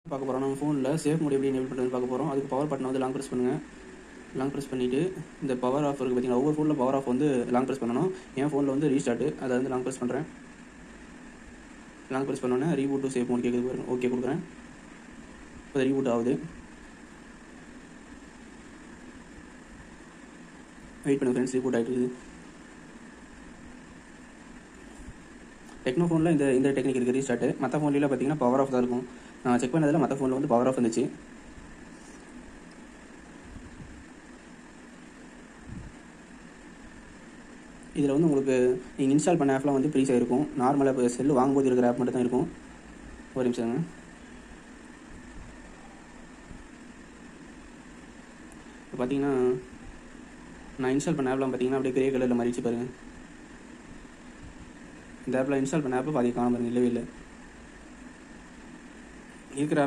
பார்க்க போகிறோம். நம்ம ஃபோனில் சேஃப் மோட் எப்படி எனேபிள் பண்ணுறது பார்க்க போகிறோம். அதுக்கு பவர் பட்டனை வந்து லாங் ப்ரெஸ் பண்ணுங்கள். லாங் ப்ரெஸ் பண்ணிவிட்டு இந்த பவர் ஆஃப் இருக்குது பார்த்தீங்கன்னா, ஒவ்வொரு ஃபோனில் பவர் ஆஃப் வந்து லாங் ப்ரெஸ் பண்ணணும். என் ஃபோனில் வந்து ரீஸ்டார்ட்டு, அதை வந்து லாங் ப்ரெஸ் பண்ணுறேன். லாங் ப்ரெஸ் பண்ணோன்னே ரீபூட் டு சேஃப் மோட் கேட்குது பாருங்க. ஓகே கொடுக்குறேன். இப்போ ரீபூட் ஆகுது. வெயிட் பண்ணுங்கள் ஃப்ரெண்ட்ஸ், ரீபூட் ஆகிட்டு இருக்குது. டெக்னோ ஃபோனில் இந்த டெக்னிக் இருக்குது ரீஸ்டார்ட்டு. மற்ற ஃபோன்லாம் பார்த்தீங்கன்னா பவர் ஆஃப் தான் இருக்கும். நான் செக் பண்ணதில் மற்ற ஃபோனில் வந்து பவர் ஆஃப் இருந்துச்சு. இதில் வந்து உங்களுக்கு நீங்கள் இன்ஸ்டால் பண்ண ஆப்லாம் வந்து ஃப்ரீஸாக இருக்கும். நார்மலாக இப்போ செல்லு வாங்கும்போது இருக்கிற ஆப் மட்டும் தான் இருக்கும். ஒரு நிமிஷங்க. இப்போ பார்த்தீங்கன்னா நான் இன்ஸ்டால் பண்ண ஆப்லாம் பார்த்தீங்கன்னா அப்படியே கிரே கலரில் மாறிடுச்சு பாருங்கள். இந்த ஆப்பில் இன்ஸ்டால் பண்ண ஆப்பை பாதி காண பாருங்கள், இல்லவே இல்லை. இருக்கிற ஆப்